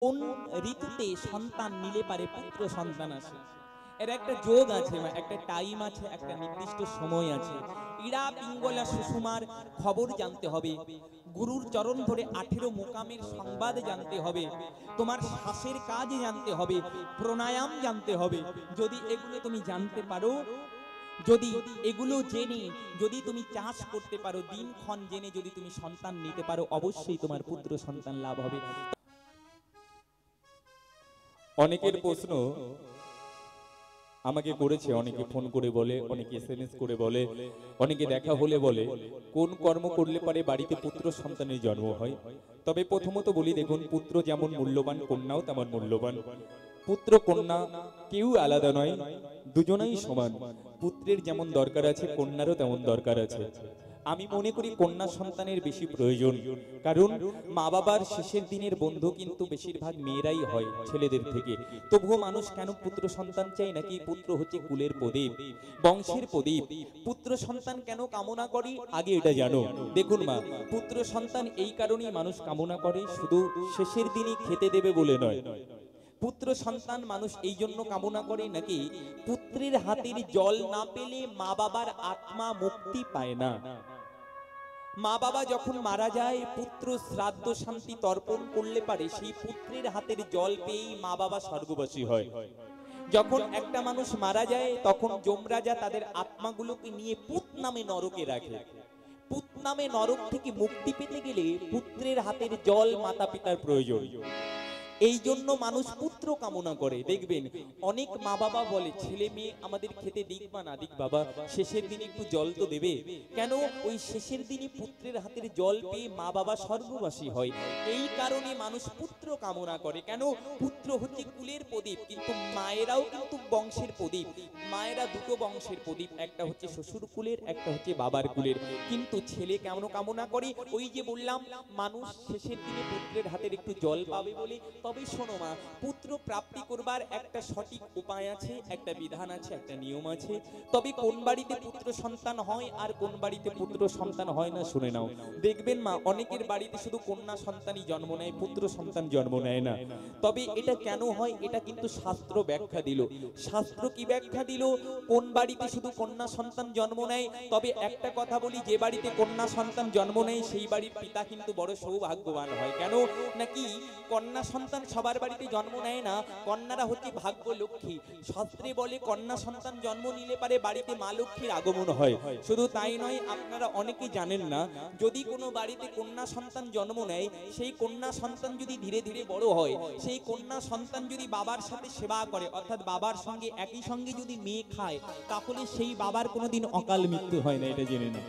কোন ঋতুতে সন্তান নিলে পারে পুত্র সন্তান আসে। এর একটা যোগ আছে, একটা টাইম আছে, একটা নির্দিষ্ট সময় আছে। ইড়া পিঙ্গলা সুষুমার খবর জানতে হবে, গুরুর চরণ ধরে 18 মোকামের সংবাদ জানতে হবে, তোমার শ্বাসের কাজ জানতে হবে, প্রাণায়াম জানতে হবে। যদি এগুলো তুমি জানতে পারো, যদি এগুলো জেনে যদি তুমি চাষ করতে পারো, দিনক্ষণ জেনে যদি তুমি সন্তান নিতে পারো, অবশ্যই তোমার পুত্র সন্তান লাভ হবে। অনেকের প্রশ্ন আমাকে করেছে, অনেকে ফোন করে বলে, অনেকে এসএমএস করে বলে, অনেকে দেখা হলে বলে কোন কর্ম করলে পারে বাড়িতে পুত্র সন্তানের জন্ম হয়। তবে প্রথমত বলি, দেখুন, পুত্র যেমন মূল্যবান, কন্যাও তেমন মূল্যবান। পুত্র কন্যা কেউ আলাদা নয়, দুজনাই সমান। পুত্রের যেমন দরকার আছে, কন্যারও তেমন দরকার আছে। আমি মনে করি কন্যা সন্তানের বেশি প্রয়োজন, কারণ মা বাবার শেষের দিনের বন্ধু কিন্তু বেশিরভাগ মেয়েরাই হয় ছেলেদের থেকে। তবুও মানুষ কেন পুত্র সন্তান চাই? নাকি পুত্র হচ্ছে কুলের প্রদীপ, বংশের প্রদীপ। পুত্র সন্তান কেন কামনা করি আগে এটা জানো। দেখুন মা, পুত্র সন্তান এই কারণেই মানুষ কামনা করে, শুধু শেষের দিনই খেতে দেবে বলে নয়। পুত্র সন্তান মানুষ এই জন্য কামনা করে, নাকি পুত্রের হাতের জল না পেলে মা বাবার আত্মা মুক্তি পায় না। মা বাবা যখন মারা যায়, পুত্র শ্রাদ্ধ শান্তি তর্পণ করলে পারে সেই পুত্রের হাতের জল পেয়েই মা বাবা স্বর্গবাসী হয়। যখন একটা মানুষ মারা যায়, তখন যমরাজা তাদের আত্মাগুলোকে নিয়ে পুত নামে নরকে রাখে। পুত নামে নরক থেকে মুক্তি পেতে গেলে পুত্রের হাতের জল মাতা পিতার প্রয়োজন। এই জন্য মানুষ পুত্র কামনা করে। দেখবেন অনেক মা বাবা বলে, ছেলে মেয়ে আমাদের খেতে দিক বা না দিক, বাবা শেষের দিনে একটু জল তো দেবে। কেন? ওই শেষের দিনে পুত্রের হাতের জল পেয়ে মা বাবা স্বর্গবাসী হয়। এই কারণে মানুষ পুত্র কামনা করে। কেন? পুত্র হচ্ছে কুলের প্রদীপ, কিন্তু মায়েরাও কিন্তু বংশের প্রদীপ। মায়েরা দুটো বংশের প্রদীপ, একটা হচ্ছে শ্বশুর কুলের, একটা হচ্ছে বাবার কুলের। কিন্তু ছেলে কেমন কামনা করে? ওই যে বললাম, মানুষ শেষের দিনে পুত্রের হাতের একটু জল পাবে বলে। তবে শোনো মা, পুত্র প্রাপ্তি করবার একটা সঠিক উপায় আছে, একটা বিধান আছে, একটা নিয়ম আছে। তবে কোন বাড়িতে পুত্র সন্তান হয় আর কোন বাড়িতে পুত্র সন্তান হয় না শুনে নাও। দেখবেন মা, অনেকের বাড়িতে শুধু কন্যা সন্তানই জন্ম নেয়, পুত্র সন্তান জন্ম নেয় না। তবে এটা কেন হয়, এটা কিন্তু শাস্ত্র ব্যাখ্যা দিল। শাস্ত্র কি ব্যাখ্যা দিল? কোন বাড়িতে শুধু কন্যা সন্তান জন্ম নেয়, তবে একটা কথা বলি, যে বাড়িতে কন্যা সন্তান জন্ম নেয় সেই বাড়ির পিতা কিন্তু বড় সৌভাগ্যবান হয়। কেন? নাকি কন্যা সন্তান সবার বাড়িতে জন্ম নেয় না, কন্যারা হচ্ছে ভাগ্য লক্ষ্মী। শাস্ত্রে বলে কন্যা সন্তান জন্ম নিলে পারে বাড়িতে মা লক্ষ্মীর আগমন হয়। শুধু তাই নয়, আপনারা অনেকে জানেন না, যদি কোনো বাড়িতে কন্যা সন্তান জন্ম নেয়, সেই কন্যা সন্তান যদি ধীরে ধীরে বড় হয়, সেই কন্যা সন্তান যদি বাবার সাথে সেবা করে, অর্থাৎ বাবার সঙ্গে একই সঙ্গে যদি মেয়ে খায়, তাহলে সেই বাবার কোনোদিন অকাল মৃত্যু হয় না, এটা জেনে না।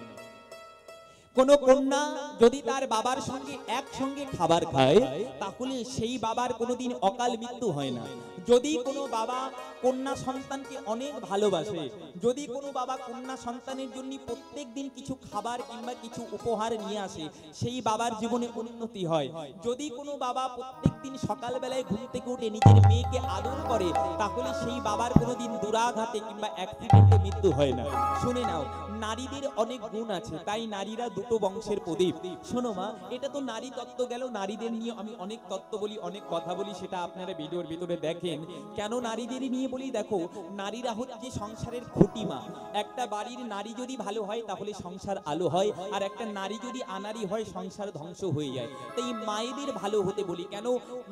কোন কন্যা যদি তার বাবার সঙ্গে একসঙ্গে খাবার খায়, তাহলে সেই বাবার কোনোদিন অকাল মৃত্যু হয় না। যদি কোনো বাবা কন্যা সন্তানকে অনেক ভালোবাসে, যদি কোনো বাবা কন্যা সন্তানের জন্য প্রত্যেক দিন কিছু খাবার কিংবা কিছু উপহার নিয়ে আসে, সেই বাবার জীবনে উন্নতি হয়। যদি কোনো বাবা প্রত্যেক দিন সকালবেলায় ঘুম থেকে উঠে নিজের মেয়েকে আদর করে, তাহলে সেই বাবার কোনোদিন দুরাঘাতে কিংবা অ্যাক্সিডেন্টে মৃত্যু হয় না। শুনে নাও, নারীদের অনেক গুণ আছে, তাই নারীরা দুটো বংশের প্রদীপ। শোনো মা, এটা তো নারী তত্ত্ব গেল। নারীদের নিয়ে আমি অনেক তত্ত্ব বলি, অনেক কথা বলি, সেটা আপনারা ভিডিওর ভিতরে দেখেন। কেন নারীদের নিয়ে বলি? দেখো, নারীরা হচ্ছে সংসারের খুঁটিমা। একটা বাড়ির নারী যদি ভালো হয়, তাহলে সংসার আলো হয়, আর একটা নারী যদি আনাড়ি হয়, সংসার ধ্বংস হয়ে যায়। তাই মায়েদের ভালো হতে বলি। কেন?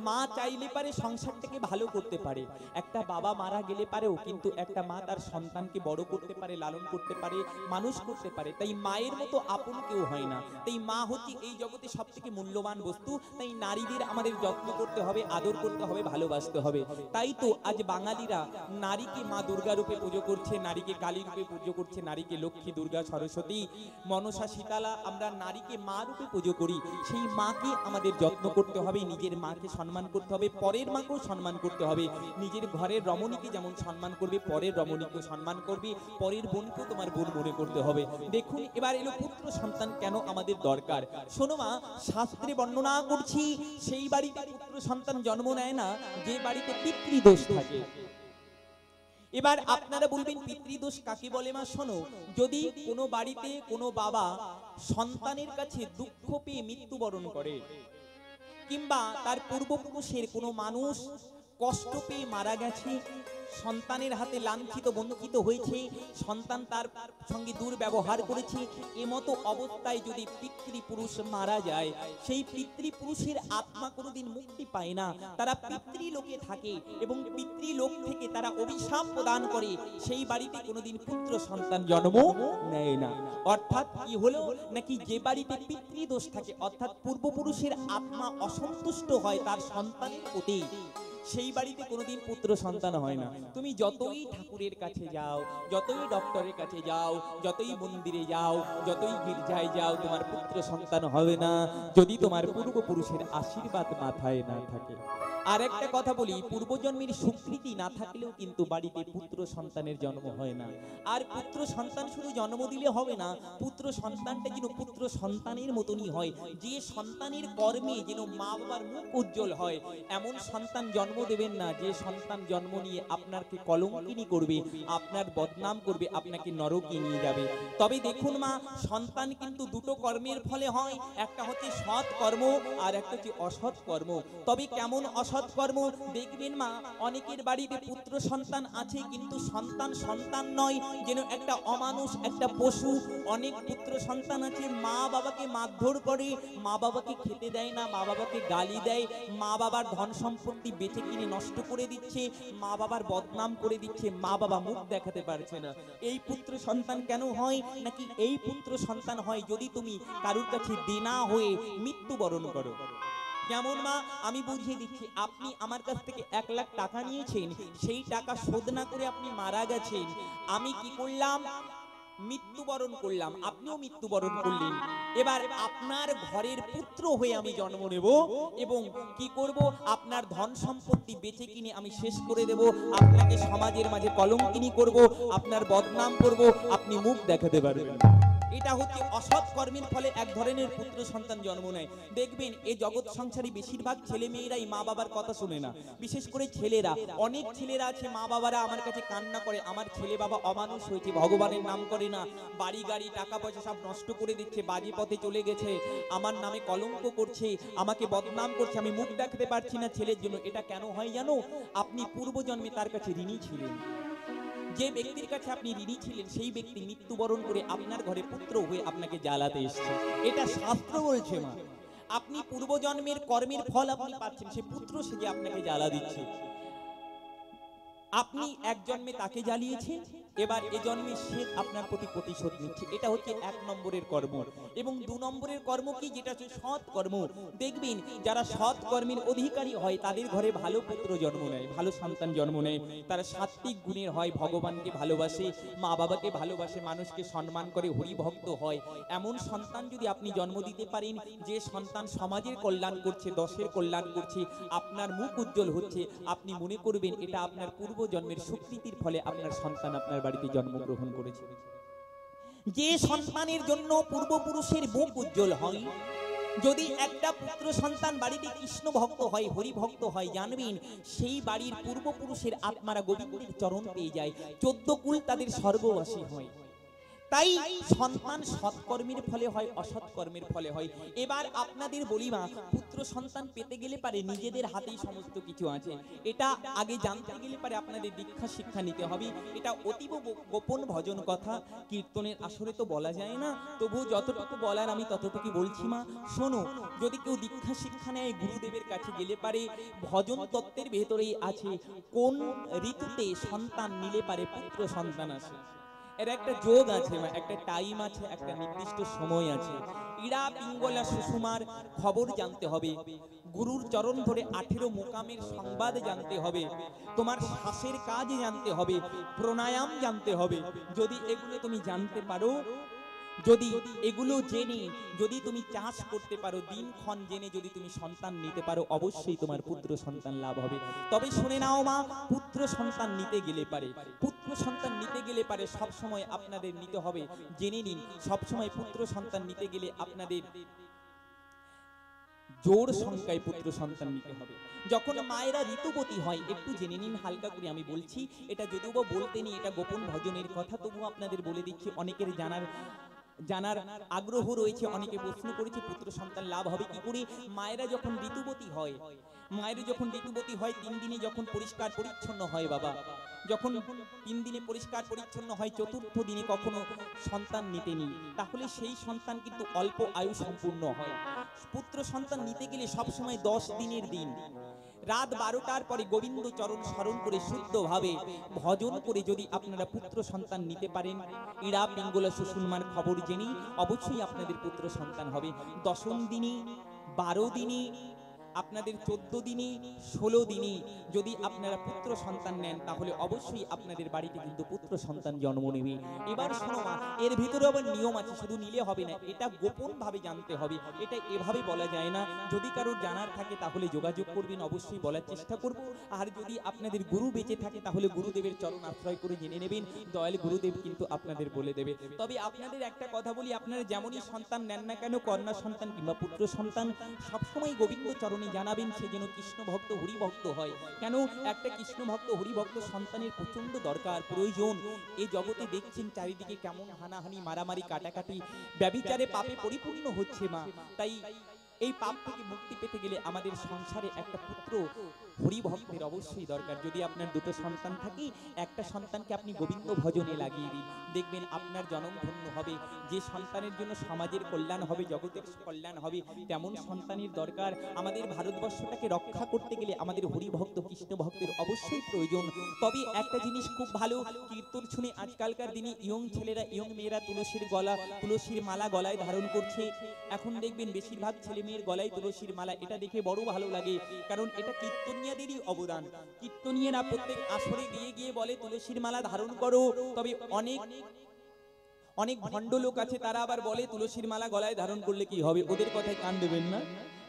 মা চাইলে পারে সংসারটাকে ভালো করতে পারে। একটা বাবা মারা গেলে পারেও কিন্তু একটা মা তার সন্তানকে বড় করতে পারে, লালন করতে পারে, মানুষ করতে পারে। তাই মায়ের মতো আপন কেউ হয় না। তাই মা হচ্ছে এই জগতে সবথেকে মূল্যবান বস্তু। তাই নারীদের আমাদের যত্ন করতে হবে, আদর করতে হবে, ভালোবাসতে হবে। তাই তো আজ বাঙালিরা নারীকে মা দুর্গা রূপে পুজো করছে, নারীকে কালী রূপে পুজো করছে, নারীকে লক্ষ্মী, দুর্গা, সরস্বতী, মনসা, শীতলা, আমরা নারীকে মা রূপে পুজো করি। সেই মাকে আমাদের যত্ন করতে হবে, নিজের মাকে সম্মান করতে হবে, পরের মাকেও সম্মান করতে হবে। নিজের ঘরের রমণীকে যেমন সম্মান করবে, পরের রমণীকেও সম্মান করবে, পরের বোনকেও তোমার বোন মনে করতে হবে। দেখুন, এবার এলো পুত্র সন্তান কেন আমাদের দরকার। শোনো মা, শাস্ত্রে বর্ণনা করছি, সেই বাড়িতে পুত্র সন্তান জন্ম নেয় না যে বাড়িতে পিতৃদোষ থাকে। এবার আপনারা বলবেন, পিতৃদোষ কাকে বলে? মা শোনো, যদি কোনো বাড়িতে কোনো বাবা সন্তানের কাছে দুঃখ পেয়ে মৃত্যুবরণ করে, কিংবা তার পূর্বপুরুষের কোনো মানুষ কষ্ট পেয়ে মারা গেছে, সন্তানের হাতে লাঞ্ছিত বঞ্চিত হয়েছে, সন্তান তার সঙ্গে দুর্ব্যবহার করেছে, এমতো অবস্থায় যদি পিতৃপুরুষ মারা যায়, সেই পিতৃপুরুষের আত্মা কোনোদিন মুক্তি পায় না। তারা পিতৃলোকে থাকে এবং পিতৃলোক থেকে তারা অভিশাপ প্রদান করে, সেই বাড়িতে কোনোদিন পুত্র সন্তান জন্ম নেয় না। অর্থাৎ কি হলো নাকি, যে বাড়িতে পিতৃদোষ থাকে অর্থাৎ পূর্বপুরুষের আত্মা অসন্তুষ্ট হয় তার সন্তানের প্রতি, সেই বাড়িতে কোনোদিন পুত্র সন্তান হয় না। তুমি যতই ঠাকুরের কাছে যাও, যতই ডক্টরের কাছে যাও, যতই মন্দিরে যাও, যতই গির্জায় যাও, তোমার পুত্র সন্তান হবে না যদি তোমার পূর্বপুরুষের আশীর্বাদ মাথায় না থাকে। আর একটা কথা বলি, পূর্বজন্মের স্বীকৃতি না থাকলেও কিন্তু বাড়িতে পুত্র সন্তানের জন্ম হয় না। আর পুত্র সন্তান শুধু জন্ম দিলে হবে না, পুত্র সন্তানটা যেন পুত্র সন্তানের মতনই হয়, যে সন্তানের কর্মে যেন মা বাবার মুখ উজ্জ্বল হয়। এমন সন্তান জন্ম দেবেন না যে সন্তান জন্ম নিয়ে আপনাকে কলঙ্কিনী করবে, আপনার বদনাম করবে, আপনাকে নরকে নিয়ে যাবে। তবে দেখুন মা, সন্তান কিন্তু দুটো কর্মের ফলে হয়, একটা হচ্ছে সৎ কর্ম আর একটা হচ্ছে অসৎ কর্ম। তবে কেমন অসৎ কর্ম দেখবেন মা, অনেকের বাড়িতে পুত্র সন্তান আছে কিন্তু সন্তান সন্তান নয়, যেন একটা অমানুষ, একটা পশু। অনেক পুত্র সন্তান আছে মা বাবাকে মারধর করে, মা বাবাকে খেতে দেয় না, মা বাবাকে গালি দেয়, মা বাবার ধন সম্পত্তি বেচে কিনে নষ্ট করে দিচ্ছে, মা বাবার বদনাম করে দিচ্ছে, মা বাবা মুখ দেখাতে পারছে না। এই পুত্র সন্তান কেন হয় নাকি, এই পুত্র সন্তান হয় যদি তুমি কারুর কাছে দেনা হয়ে মৃত্যুবরণ করো। কেমন মা, আমি বুঝিয়ে দিচ্ছি। আপনি আমার কাছ থেকে 1 লাখ টাকা নিয়েছেন, সেই টাকা শোধ না করে আপনি মারা গেছেন। আমি কি করলাম, মৃত্যুবরণ করলাম, আপনিও মৃত্যুবরণ করলেন। এবার আপনার ঘরের পুত্র হয়ে আমি জন্ম নেব এবং কি করব, আপনার ধন সম্পত্তি বেচে কিনে আমি শেষ করে দেব, আপনাকে সমাজের মাঝে কলঙ্কিনী করব, আপনার বদনাম করব, আপনি মুখ দেখাতে পারবেন। এটা হচ্ছে অসৎ কর্মের ফলে এক ধরনের পুত্র সন্তান জন্ম নেয়। দেখবেন এই জগৎ সংসারী বেশিরভাগ ছেলে মেয়েরাই মা বাবার কথা শুনে না, বিশেষ করে ছেলেরা। অনেক ছেলেরা আছে মা বাবারা আমার কাছে কান্না করে, আমার ছেলে বাবা অমানুষ হয়েছে, ভগবানের নাম করে না, বাড়ি গাড়ি টাকা পয়সা সব নষ্ট করে দিচ্ছে, বাজে পথে চলে গেছে, আমার নামে কলঙ্ক করছে, আমাকে বদনাম করছে, আমি মুখ দেখাতে পারছি না ছেলের জন্য। এটা কেন হয় জানো, আপনি পূর্বজন্মে তার কাছে ঋণী ছিলেন। যে ব্যক্তির কাছে আপনি ঋণী ছিলেন সেই ব্যক্তি মৃত্যুবরণ করে আপনার ঘরে পুত্র হয়ে আপনাকে জ্বালাতে এসেছে। এটা শাস্ত্র বলছে মা। আপনি পূর্বজন্মের কর্মের ফল আপনি পাচ্ছেন, সে পুত্র সেজে আপনাকে জ্বালা দিচ্ছে। আপনি এক জন্মে তাকে জ্বালিয়েছেন, এবার এ জন্মে সে আপনার প্রতি প্রতিশোধ নিচ্ছে। এটা হচ্ছে 1 নম্বরের কর্ম। এবং 2 নম্বরের কর্ম কি, যেটা হচ্ছে সৎ কর্ম। দেখবেন যারা সৎ কর্মের অধিকারী হয় তাদের ঘরে ভালো পুত্র জন্ম নেয়, ভালো সন্তান জন্ম নেয়। তারা সাত্বিক গুণের হয়, ভগবানকে ভালোবাসে, মা বাবাকে ভালোবাসে, মানুষকে সম্মান করে, হরিভক্ত হয়। এমন সন্তান যদি আপনি জন্ম দিতে পারেন, যে সন্তান সমাজের কল্যাণ করছে, দশের কল্যাণ করছে, আপনার মুখ উজ্জ্বল হচ্ছে, আপনি মনে করবেন এটা আপনার পূর্বজন্মের স্বীকৃতির ফলে আপনার সন্তান আপনার বাড়িতে জন্মগ্রহণ করেছে। যে সন্তানের জন্য পূর্বপুরুষের মুখ উজ্জ্বল হয়, যদি একটা পুত্র সন্তান বাড়িতে কৃষ্ণ ভক্ত হয়, হরি ভক্ত হয়, জানবেন সেই বাড়ির পূর্বপুরুষের আত্মারা গোবিন্দের চরণ পেয়ে যায়, 14 কুল তাদের স্বর্গবাসী হয়। তাই সন্তান সৎকর্মের ফলে হয়, অসৎ কর্মের ফলে হয়। এবার আপনাদের বলি মা, পুত্র সন্তান পেতে গেলে পারে নিজেদের হাতেই সমস্ত কিছু আছে। এটা আগে জানতে গেলে পারে আপনাদের দীক্ষা শিক্ষা নিতে হবে। এটা অতীব গোপন ভজন কথা, কীর্তনের আসরে তো বলা যায় না, তবু যতটুকু বলার আমি ততটুকু বলছি মা। শোনো, যদি কেউ দীক্ষা শিক্ষা নেয় গুরুদেবের কাছে গেলে পারে ভজন তত্ত্বের ভেতরেই আছে কোন ঋতুতে সন্তান নিলে পারে পুত্র সন্তান আসে। এর একটা যোগ আছে, একটা টাইম আছে, একটা নির্দিষ্ট সময় আছে। ইড়া পিঙ্গলা সুষুমার খবর জানতে হবে, গুরুর চরণ ধরে 18 মোকামের সংবাদ জানতে হবে, তোমার শ্বাসের কাজ জানতে হবে, প্রাণায়াম জানতে হবে। যদি এগুলো তুমি জানতে পারো, যদি এগুলো জেনে যদি তুমি চাষ করতে পারো, দিনক্ষণ জেনে যদি তুমি সন্তান নিতে পারো, অবশ্যই তোমার পুত্র সন্তান লাভ হবে। তবে শুনে নাও মা, পুত্র সন্তান নিতে গেলে পারে, পুত্র সন্তান নিতে গেলে পারে সব সময় আপনাদের নিতে হবে, জেনে নিন, সব সময় পুত্র সন্তান নিতে গেলে আপনাদের জোর সংখ্যায় পুত্র সন্তান নিতে হবে। যখন মায়েরা ঋতুবতী হয়, একটু জেনে নিন হালকা করে আমি বলছি, এটা যদিও বলতে নেই, এটা গোপন ভজনের কথা, তবুও আপনাদের বলে দিচ্ছি, অনেকের জানার জানার আগ্রহ রয়েছে। অনেকে প্রশ্ন করেছে পুত্র সন্তান লাভ হবে কি করে। মায়েরা যখন ঋতুবতী হয়, মায়ের যখন ঋতুবতী হয় 3 দিনে যখন পরিষ্কার পরিচ্ছন্ন হয় বাবা, যখন 3 দিনে পরিষ্কার পরিচ্ছন্ন হয়, চতুর্থ দিনে কখনো সন্তান নিতে নি, তাহলে সেই সন্তান কিন্তু অল্প আয়ু সম্পূর্ণ হয়। পুত্র সন্তান নিতে গেলে সবসময় 10 দিনের দিন রাত 12টার পরে গোবিন্দ চরণ স্মরণ করে শুদ্ধভাবে ভজন করে যদি আপনারা পুত্র সন্তান নিতে পারেন, ইড়া পিঙ্গলা সুষুম্নার খবর জেনেই অবশ্যই আপনাদের পুত্র সন্তান হবে। 10ম দিনে, 12 দিনে, আপনাদের 14 দিনে, 16 দিনে যদি আপনারা পুত্র সন্তান নেন, তাহলে অবশ্যই আপনাদের বাড়িতে কিন্তু পুত্র সন্তান জন্ম নেবে। এবার শোনো মা, এর ভিতরে আবার নিয়ম আছে, শুধু নিলে হবে না, এটা গোপন ভাবে জানতে হবে, এটা এভাবে বলা যায় না। যদি কারোর জানার থাকে তাহলে যোগাযোগ করবেন, অবশ্যই বলার চেষ্টা করব। আর যদি আপনাদের গুরু বেঁচে থাকে তাহলে গুরুদেবের চরণ আশ্রয় করে জেনে নেবেন, দয়াল গুরুদেব কিন্তু আপনাদের বলে দেবে। তবে আপনাদের একটা কথা বলি, আপনারা যেমনই সন্তান নেন না কেন, কন্যা সন্তান কিংবা পুত্র সন্তান, সবসময় গোবিন্দ চরণে জানাবেন, সে যেন কৃষ্ণ ভক্ত হরি ভক্ত হয়। কেন, একটা কৃষ্ণ ভক্ত হরি ভক্ত সন্তানের প্রচন্ড দরকার, প্রয়োজন। এই জগতে দেখছেন চারিদিকে কেমন হানাহানি, মারামারি, কাটাকাটি, ব্যভিচারে পাপে পরিপূর্ণ হচ্ছে মা। তাই এই পাপ থেকে মুক্তি পেতে গেলে আমাদের সংসারে একটা পুত্র হরি ভক্তের অবশ্যই দরকার। যদি আপনার দুটো সন্তান থাকে, একটা সন্তানকে আপনি গোবিন্দ ভজনে লাগিয়ে দিন, দেখবেন আপনার জনম ধন্য হবে। যে সন্তানের জন্য সমাজের কল্যাণ হবে, জগতের কল্যাণ হবে, তেমন সন্তানের দরকার। আমাদের ভারতবর্ষটাকে রক্ষা করতে গেলে আমাদের হরি ভক্ত কৃষ্ণ ভক্তের অবশ্যই প্রয়োজন। তবে একটা জিনিস খুব ভালো, কীর্তন শুনে আজকালকার দিনে ইয়ং ছেলেরা, ইয়ং মেয়েরা তুলসীর মালা গলায় ধারণ করছে। এখন দেখবেন বেশিরভাগ ছেলে মেয়ের গলায় তুলসীর মালা, এটা দেখে বড় ভালো লাগে, কারণ এটা কীর্তনিয়াদেরই অবদান। কীর্তনিয়ারা প্রত্যেক আসরে গিয়ে গিয়ে বলে তুলসীর মালা ধারণ করো। তবে অনেক ভণ্ড লোক আছে, তারা আবার বলে তুলসীর মালা গলায় ধারণ করলে কি হবে, ওদের কথায় কান দেবেন না।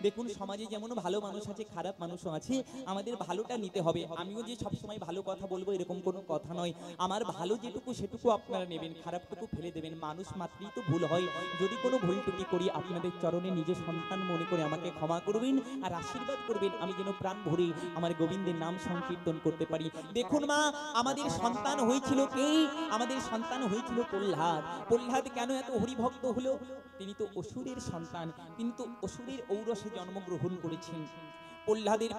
দেখুন, সমাজে যেমন ভালো মানুষ আছে, খারাপ মানুষও আছে, আমাদের ভালোটা নিতে হবে। আমিও যে সবসময় ভালো কথা বলবো এরকম কোনো কথা নয়, আমার ভালো যেটুকু সেটুকু আপনারা নেবেন, খারাপটুকু ফেলে দেবেন। মানুষ মাত্রই তো ভুল হয়, যদি কোনো ভুল ত্রুটি করি আপনাদের চরণে নিজের সন্তান মনে করে আমাকে ক্ষমা করবেন আর আশীর্বাদ করবেন, আমি যেন প্রাণ ভরে আমার গোবিন্দের নাম সংকীর্তন করতে পারি। দেখুন মা, আমাদের সন্তান হয়েছিল কে? আমাদের সন্তান হয়েছিল প্রহ্লাদ। প্রহ্লাদ কেন এত হরিভক্ত হলো? তিনি তো অসুরের সন্তান, তিনি তো অসুরের ঔরসে জন্মগ্রহণ করেছেন। প্রহ্লাদের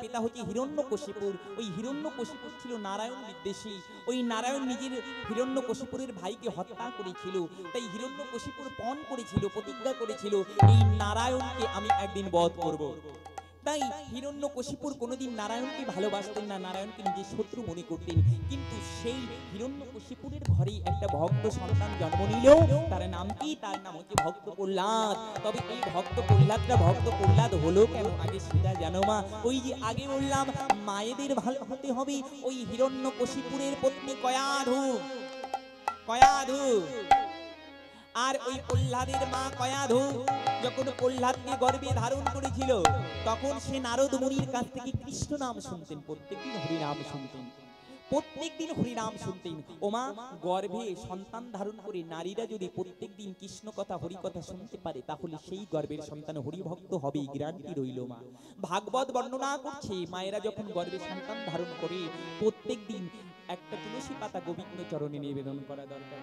পিতা হচ্ছে হিরণ্যকশিপুর। ওই হিরণ্যকশিপুর ছিল নারায়ণ বিদ্বেষী। ওই নারায়ণ নিজের হিরণ্যকশিপুরের ভাইকে হত্যা করেছিল। তাই হিরণ্যকশিপুর পণ করেছিল, প্রতিজ্ঞা করেছিল, এই নারায়ণকে আমি একদিন বধ করব। তাই হিরণ্যকশিপুর কোনোদিন নারায়ণকে ভালোবাসতেন না, নারায়ণকে নিজের শত্রু মনে করতেন। কিন্তু সেই হিরণ্যকশিপুরের ঘরেই একটা ভক্ত সন্তান জন্ম নিল। তার নাম কি? তার নাম হচ্ছে ভক্ত প্রহ্লাদ। তবে এই ভক্ত প্রহ্লাদ হলো কেন, আগে সেটা জানো মা? ওই যে আগে বললাম, মায়েদের ভালো হতে হবে। ওই হিরণ্যকশিপুরের পত্নী কয়াধু, আর ওই প্রহ্লাদের মা কয়াধু যখন প্রহ্লাদকে গর্ভে ধারণ করেছিল, তখন সে নারদ মুনির কাছ থেকে কৃষ্ণ নাম শুনতেন, প্রত্যেকদিন হরিনাম শুনতেন। ওমা, গর্ভে সন্তান ধারণ করে নারীরা যদি প্রত্যেকদিন কৃষ্ণ কথা, হরি কথা শুনতে পারে, তাহলে সেই গর্ভের সন্তান হরিভক্ত হবে, গ্যারান্টি রইল মা। ভাগবত বর্ণনা করছে, মায়েরা যখন গর্ভে সন্তান ধারণ করে প্রত্যেকদিন একটা তুলসী পাতা গোবিন্দ চরণে নিবেদন করা দরকার,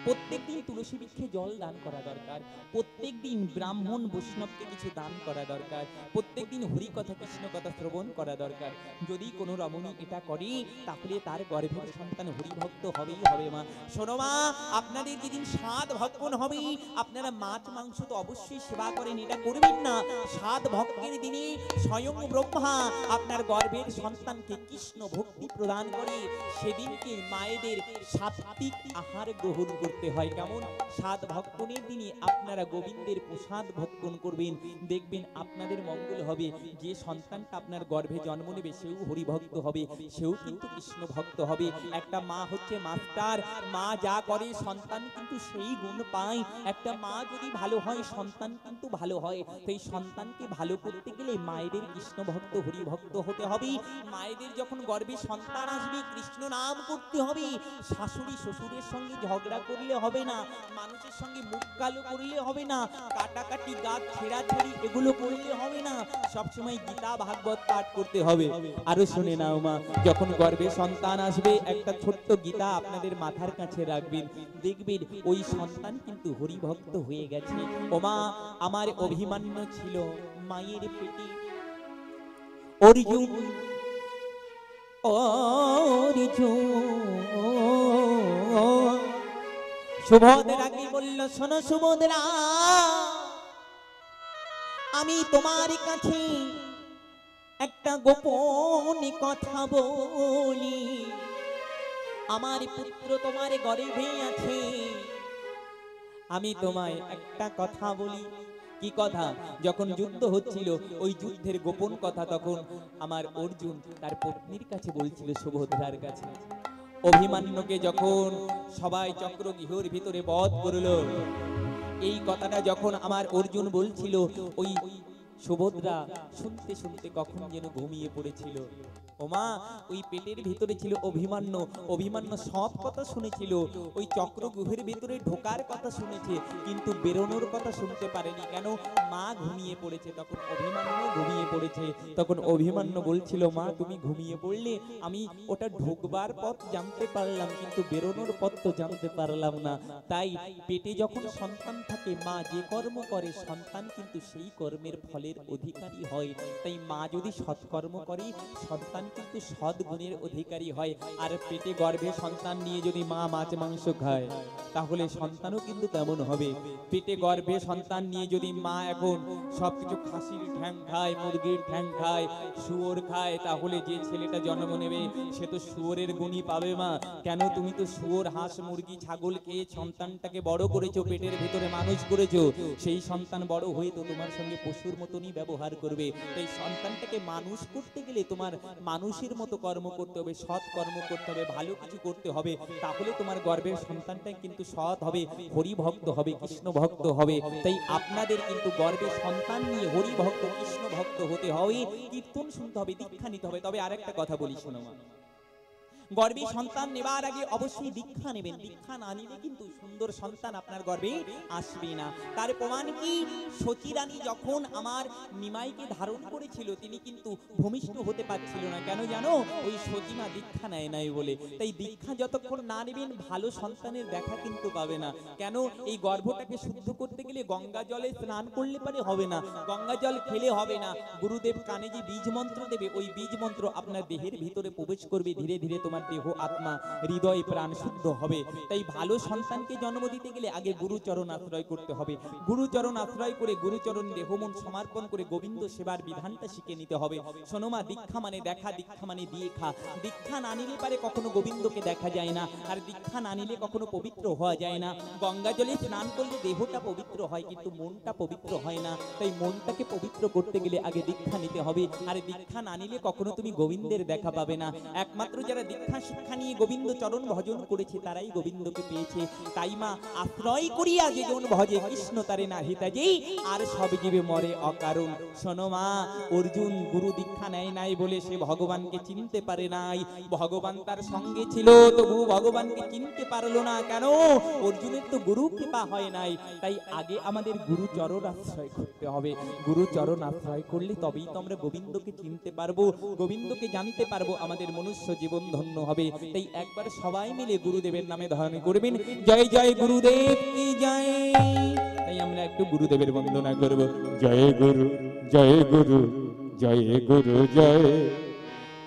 প্রত্যেকদিন তুলসী বৃক্ষে জল দান করা দরকার, প্রত্যেকদিন ব্রাহ্মণ বৈষ্ণবকে কিছু দান করা দরকার, প্রত্যেকদিন হরি কথা কৃষ্ণ কথা শ্রবণ করা দরকার। যদি কোনো রমণী এটা করে, তাহলে তার গর্ভের সন্তান হরিভক্ত হবেই হবে মা। শোনো মা, আপনাদের যেদিন সাত ভক্ষণ হবে, আপনারা মাছ মাংস তো অবশ্যই সেবা করেন, এটা করবেন না। সাত ভক্ষের দিনে স্বয়ং ব্রহ্মা আপনার গর্ভের সন্তানকে কৃষ্ণ ভক্তি প্রদান করে। সেদিনকে মায়েদের সাত্বিক আহার গ্রহণ করতে হয়। কেমন? সাত ভক্ষণের দিনে আপনারা গোবিন্দের প্রসাদ ভক্ষণ করবেন, দেখবেন আপনাদের মঙ্গল হবে। যে সন্তানটা আপনার গর্ভে জন্ম নেবে সেও হরিভক্ত হবে, সেও কিন্তু কৃষ্ণ ভক্ত হবে। একটা মা হচ্ছে মাস্টার, মা যা করে সন্তান কিন্তু সেই গুণ পায়। একটা মা যদি ভালো হয়, সন্তান কিন্তু ভালো হয়। সেই সন্তানকে ভালো করতে গেলে মায়েদের কৃষ্ণ ভক্ত হরিভক্ত হতে হবে। মায়েদের যখন গর্ভে সন্তান আসবে, কৃষ্ণ নাম করতে হবে। শাশুড়ি শ্বশুরের সঙ্গে ঝগড়া করলে করলে হবে না, মানুষের সঙ্গে মুখ কালো করলে হবে না, কাটাকাটি গাছ ছেঁড়াছাড়ি এগুলো করলে হবে না, সবসময় গীতা ভাগবত পাঠ করতে হবে। আরো শুনে নাও মা, যখন গর্ভে সন্তান আসবে একটা ছোট্ট গীতা আপনাদের মাথার কাছে রাখবেন, দেখবেন ওই সন্তান কিন্তু হরিভক্ত হয়ে গেছে। ও মা, আমার অভিমান্য ছিল মায়ের পেটে অর্জুন, সুভদ্রাকে বলল, শোনো সুভদ্রা, আমি তোমার কাছে একটা গোপন কথা বলি, আমার পুত্র তোমার গর্ভে আছে, আমি তোমায় একটা কথা বলি। কি কথা? যখন যুদ্ধ হচ্ছিল ওই যুদ্ধের গোপন কথা তখন আমার অর্জুন তার পত্নীর কাছে বলছিল, সুভদ্রার কাছে। অভিমান্যকে যখন সবাই চক্রগৃহের ভিতরে বধ করলো, এই কথাটা যখন আমার অর্জুন বলছিল, ওই সুভদ্রা শুনতে শুনতে কখন যেন ঘুমিয়ে পড়েছিল। ওমা, ওই পেটের ভিতরে ছিল অভিমান্য, অভিমান্য সব কথা শুনেছিল, ওই চক্রগৃহের ভিতরে ঢোকার কথা শুনেছে, কিন্তু বেরোনোর কথা শুনতে পারেনি। কেন? মা ঘুমিয়ে পড়েছে, তখন অভিমান্য ঘুমিয়ে পড়েছে। তখন অভিমান্য বলছিল, মা তুমি ঘুমিয়ে পড়লে, আমি ওটা ঢোকবার পথ জানতে পারলাম, কিন্তু বেরোনোর পথ তো জানতে পারলাম না। তাই পেটে যখন সন্তান থাকে, মা যে কর্ম করে সন্তান কিন্তু সেই কর্মের ফলের অধিকারী হয়। তাই মা যদি সৎকর্ম করে, সন্তান কিন্তু সদ্গুণের অধিকারী হয়। আর পেটে গর্ভে সন্তান নিয়ে যদি মা মাছ মাংস খায়, তাহলে সন্তানও কিন্তু তেমন হবে। পেটে গর্ভে সন্তান নিয়ে যদি মা এখন সবকিছু খাসির ঠ্যাং খায়, মুরগির ঠ্যাং খায়, শুয়োর খায়, তাহলে যে ছেলেটা জন্ম নেবে সে তো শুয়োরের গুণই পাবে। মা, কেন? তুমি তো শুয়োর, হাঁস, মুরগি, ছাগল খেয়ে সন্তানটাকে বড় করেছো, পেটের ভিতরে মানুষ করেছো, সেই সন্তান বড় হয়ে তো তোমার সঙ্গে পশুর মতনই ব্যবহার করবে। তাই সন্তানটাকে মানুষ করতে গেলে তোমার মানুষের মতো কর্ম করতে হবে, সৎ কর্ম করতে হবে, ভালো কিছু করতে হবে, তাহলে তোমার গর্ভের সন্তানটাই কিন্তু সৎ হবে, হরি ভক্ত হবে, কৃষ্ণ ভক্ত হবে। তাই আপনাদের কিন্তু গর্ভে সন্তান নিয়ে হরি ভক্ত, কৃষ্ণ ভক্ত হতে হবে, কীর্তন শুনতে হবে, দীক্ষা নিতে হবে। তবে আরেকটা কথা বলি, শোনো মা, গর্ভে সন্তান নেবার আগে অবশ্যই দীক্ষা নেবেন। দীক্ষা না নিলে কিন্তু সুন্দর সন্তান আপনার গর্ভে আসবে না। তার প্রমাণ কি? সতী রানী যখন আমার নিমাইকে ধারণ করেছিল, তিনি কিন্তু ভূমিষ্ঠ হতে পারছিল না। কেন জানো? ওই সতীমা দীক্ষা নেয় নাই বলে। তাই দীক্ষা যতক্ষণ না নেবেন ভালো সন্তানের দেখা কিন্তু পাবে না। কেন? এই গর্ভটাকে শুদ্ধ করতে গেলে গঙ্গা জলে স্নান করলে পারে হবে না, গঙ্গা জল খেলে হবে না। গুরুদেব কানে যে বীজ মন্ত্র দেবে, ওই বীজ মন্ত্র আপনার দেহের ভিতরে প্রবেশ করবে, ধীরে ধীরে তোমার দেহ, আত্মা, হৃদয়, প্রাণ শুদ্ধ হবে। তাই ভালো সন্তানকে জন্ম দিতে গেলে আগে গুরুচরণ আশ্রয় করতে হবে। গুরুচরণ আশ্রয় করে, গুরুচরণ দেহ মন সমর্পণ করে গোবিন্দ সেবার বিধানটা শিখে নিতে হবে। শোনো মা, দীক্ষা মানে দেখা, দীক্ষা মানে দিয়ে খা। দীক্ষা না নিলে পারে কখনো গোবিন্দকে দেখা যায় না, আর দীক্ষা না নিলে কখনো পবিত্র হওয়া যায় না। গঙ্গা জলে স্নান করলে দেহটা পবিত্র হয়, কিন্তু মনটা পবিত্র হয় না। তাই মনটাকে পবিত্র করতে গেলে আগে দীক্ষা নিতে হবে। আর দীক্ষা না নিলে কখনো তুমি গোবিন্দের দেখা পাবে না। একমাত্র যারা দীক্ষা শিক্ষা নিয়ে গোবিন্দ চরণ ভজন করেছে তারাই গোবিন্দকে পেয়েছে। তাই মা, আশ্রয় করিয়া যে জন ভজে কৃষ্ণ তারে না হিতাজেই, আর সব জীবে মরে অকারণ। শোনো মা, অর্জুন গুরু দীক্ষা নেয় নাই বলে সে ভগবানকে চিনতে পারে নাই। ভগবান তার সঙ্গে ছিল, তবু ভগবানকে চিনতে পারলো না। কেন? অর্জুনের তো গুরু কৃপা হয় নাই। তাই আগে আমাদের গুরু চরণ আশ্রয় করতে হবে। গুরু চরণ আশ্রয় করলে তবেই তো আমরা গোবিন্দকে চিনতে পারবো, গোবিন্দকে জানতে পারবো, আমাদের মনুষ্য জীবন ধন্য হবে। তাই একবার সবাই মিলে গুরুদেবের নামে ধারণ করবেন, জয় জয় গুরুদেব কি জয়। তাই আমরা একটু গুরুদেবের বন্দনা করব। জয় গুরু, জয় গুরু, জয় গুরু, জয়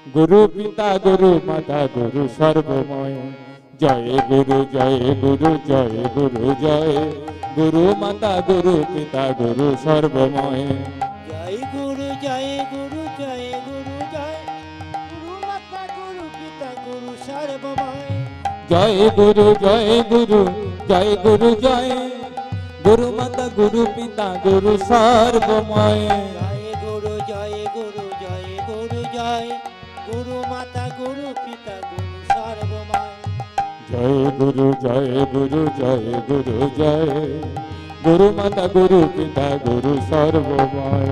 গুরু পিতা, গুরু মাতা, গুরু সর্বময়। জয় গুরু, জয় গুরু, জয় গুরু, জয় গুরু মাতা, গুরু পিতা, গুরু সর্বময়। জয় গুরু, জয় গুরু, জয় গুরু, জয় গুরু মাতা, গুরু পিতা, গুরু সর্বময়। জয় গুরু, জয় গুরু, জয় গুরু, জয় গুরু মাতা, গুরু পিতা, গুরু সর্বময়। জয় গুরু, জয় গুরু, জয় গুরু, জয় গুরু মাতা, গুরু পিতা, গুরু সর্বময়। জয় গুরু, জয় গুরু, জয় গুরু, জয় গুরু মাতা, গুরু পিতা, গুরু সর্বময়।